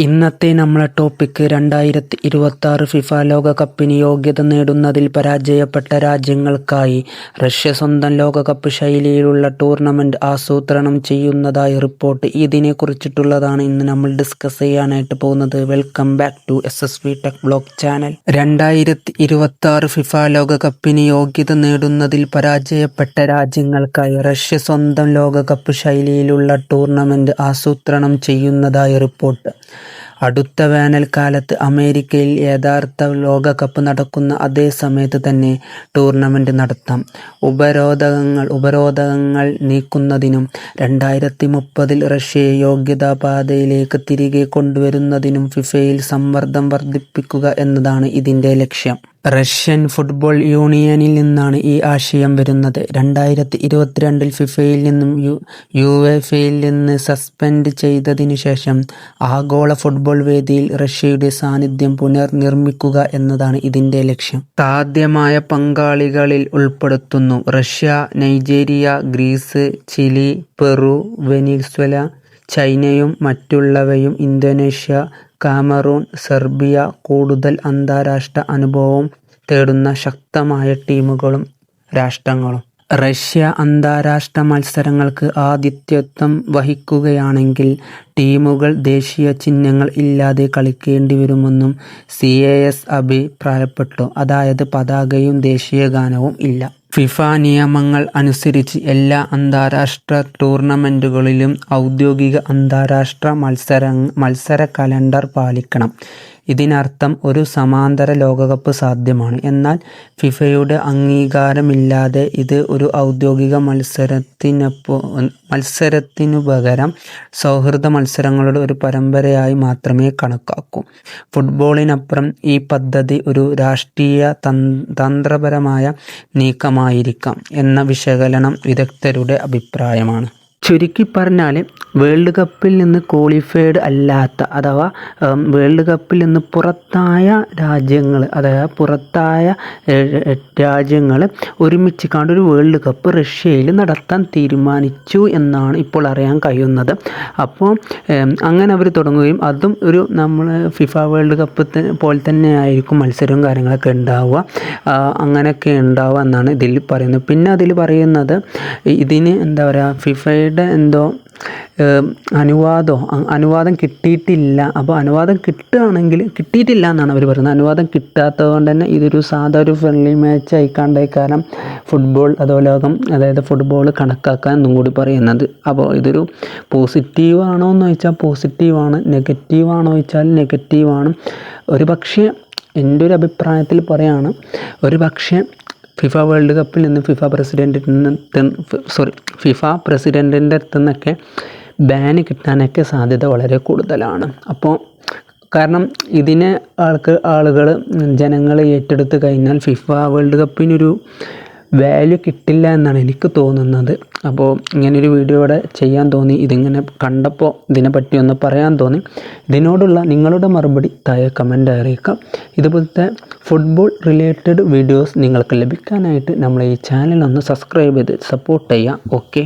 ഇന്നത്തെ നമ്മളെ topic 2026 FIFA ലോകകപ്പിന് യോഗ്യത നേടുന്നതിൽ പരാജയപ്പെട്ട രാജ്യങ്ങൾക്കായി റഷ്യ സ്വന്തം ലോകകപ്പ് ശൈലിയിലുള്ള ടൂർണമെന്റ് ആസൂത്രണം ചെയ്യുന്നതായി റിപ്പോർട്ട്. ഇതിനെക്കുറിച്ചിട്ടുള്ളതാണ് ഇന്ന് നമ്മൾ ഡിസ്കസ് ചെയ്യാനായിട്ട് പോകുന്നത്. Welcome back to SSV tech blog channel. 2026 FIFA ലോകകപ്പിന് യോഗ്യത നേടുന്നതിൽ പരാജയപ്പെട്ട രാജ്യങ്ങൾക്കായി റഷ്യ സ്വന്തം ലോകകപ്പ് ശൈലിയിലുള്ള ടൂർണമെന്റ് ആസൂത്രണം ചെയ്യുന്നതായി റിപ്പോർട്ട്. അടുത്ത വേനൽക്കാലത്ത് അമേരിക്കയിൽ യഥാർത്ഥ ലോകകപ്പ് നടക്കുന്ന അതേ സമയത്ത് തന്നെ ടൂർണമെന്റ് നടത്താം. ഉപരോധങ്ങൾ നീക്കുന്നതിനും 2030 റഷ്യയെ യോഗ്യതാപാതയിലേക്ക് തിരികെ കൊണ്ടുവരുന്നതിനും ഫിഫയിൽ സമ്മർദ്ദം വർദ്ധിപ്പിക്കുക എന്നതാണ് ഇതിന്റെ ലക്ഷ്യം. റഷ്യൻ ഫുട്ബോൾ യൂണിയനിൽ നിന്നാണ് ഈ ആശയം വരുന്നത്. 2022 ഫിഫയിൽ നിന്നും യുവേഫയിൽ നിന്ന് സസ്പെൻഡ് ചെയ്തതിനു ശേഷം ആഗോള ഫുട്ബോൾ വേദിയിൽ റഷ്യയുടെ സാന്നിധ്യം പുനർനിർമ്മിക്കുക എന്നതാണ് ഇതിന്റെ ലക്ഷ്യം. സാധ്യമായ പങ്കാളികളിൽ ഉൾപ്പെടുത്തുന്നു Russia, Nigeria, Greece, Chile, Peru, Venezuela, ചൈനയും മറ്റുള്ളവയും. Indonesia, Cameroon, Serbia. കൂടുതൽ അന്താരാഷ്ട്ര അനുഭവം തേടുന്ന ശക്തമായ ടീമുകളും രാഷ്ട്രങ്ങളും. റഷ്യ അന്താരാഷ്ട്ര മത്സരങ്ങൾക്ക് ആതിഥ്യത്വം വഹിക്കുകയാണെങ്കിൽ ടീമുകൾ ദേശീയ ചിഹ്നങ്ങൾ ഇല്ലാതെ കളിക്കേണ്ടി വരുമെന്നും CAS അഭിപ്രായപ്പെട്ടു. അതായത് പതാകയും ദേശീയ ഗാനവും ഇല്ല. ഫിഫ നിയമങ്ങൾ അനുസരിച്ച് എല്ലാ അന്താരാഷ്ട്ര ടൂർണമെന്റുകളിലും ഔദ്യോഗിക അന്താരാഷ്ട്ര മത്സര കലണ്ടർ പാലിക്കണം. ഇതിനർത്ഥം ഒരു സമാന്തര ലോകകപ്പ് സാധ്യമാണ്. എന്നാൽ ഫിഫയുടെ അംഗീകാരമില്ലാതെ ഇത് ഒരു ഔദ്യോഗിക മത്സരത്തിനു പകരം സൗഹൃദ മത്സരങ്ങളുടെ ഒരു പരമ്പരയായി മാത്രമേ കണക്കാക്കൂ. ഫുട്ബോളിനപ്പുറം ഈ പദ്ധതി ഒരു രാഷ്ട്രീയ തന്ത്രപരമായ നീക്കമായിരിക്കാം എന്ന വിശകലനം വിദഗ്ധരുടെ അഭിപ്രായമാണ്. ചുരുക്കി പറഞ്ഞാൽ വേൾഡ് കപ്പിൽ നിന്ന് ക്വാളിഫൈഡ് അല്ലാത്ത അഥവാ വേൾഡ് കപ്പിൽ നിന്ന് പുറത്തായ രാജ്യങ്ങൾ ഒരുമിച്ച് കണ്ടൊരു വേൾഡ് കപ്പ് റഷ്യയിൽ നടത്താൻ തീരുമാനിച്ചു എന്നാണ് ഇപ്പോൾ അറിയാൻ കഴിയുന്നത്. അപ്പോൾ അങ്ങനെ അവർ തുടങ്ങുകയും അതും ഒരു നമ്മൾ ഫിഫ വേൾഡ് കപ്പ് പോലെ തന്നെ ആയിരിക്കും മത്സരവും കാര്യങ്ങളൊക്കെ ഉണ്ടാവുക. അങ്ങനെയൊക്കെ ഉണ്ടാവുക എന്നാണ് ഇതിൽ പറയുന്നത്. പിന്നെ അതിൽ പറയുന്നത് ഇതിന് എന്താ പറയുക, ഫിഫയുടെ എന്തോ അനുവാദം കിട്ടിയിട്ടില്ല. അപ്പോൾ അനുവാദം കിട്ടിയിട്ടില്ല എന്നാണ് അവർ പറയുന്നത്. അനുവാദം കിട്ടാത്തത് കൊണ്ട് തന്നെ ഇതൊരു സാധാ ഒരു ഫ്രണ്ട്ലി മാച്ച് ആയിക്കാണ്ടേക്കാരം ഫുട്ബോൾ കണക്കാക്കാൻ എന്നും കൂടി പറയുന്നത്. അപ്പോൾ ഇതൊരു പോസിറ്റീവാണോ എന്ന് ചോദിച്ചാൽ പോസിറ്റീവാണ്, നെഗറ്റീവാണോ ചോദിച്ചാൽ നെഗറ്റീവാണ്. ഒരു പക്ഷേ എൻ്റെ ഒരു അഭിപ്രായത്തിൽ പറയുകയാണ്, ഒരു പക്ഷേ ഫിഫ വേൾഡ് കപ്പിൽ നിന്ന് ഫിഫ പ്രസിഡൻറ്റിൻ്റെ അടുത്ത് നിന്നൊക്കെ ബാന് കിട്ടാനൊക്കെ സാധ്യത വളരെ കൂടുതലാണ്. അപ്പോൾ കാരണം ഇതിനെ ജനങ്ങൾ ഏറ്റെടുത്ത് കഴിഞ്ഞാൽ ഫിഫ വേൾഡ് കപ്പിനൊരു വാല്യൂ കിട്ടില്ല എന്നാണ് എനിക്ക് തോന്നുന്നത്. അപ്പോൾ ഇങ്ങനൊരു വീഡിയോ ഇവിടെ ചെയ്യാൻ തോന്നി. ഇതിങ്ങനെ കണ്ടപ്പോൾ ഇതിനെപ്പറ്റി ഒന്ന് പറയാൻ തോന്നി. ഇതിനോടുള്ള നിങ്ങളുടെ മറുപടി താഴെ കമൻ്റ് അറിയിക്കാം. ഇതുപോലത്തെ ഫുട്ബോൾ റിലേറ്റഡ് വീഡിയോസ് നിങ്ങൾക്ക് ലഭിക്കാനായിട്ട് നമ്മളെ ഈ ചാനൽ ഒന്ന് സബ്സ്ക്രൈബ് ചെയ്ത് സപ്പോർട്ട് ചെയ്യാം. ഓക്കെ.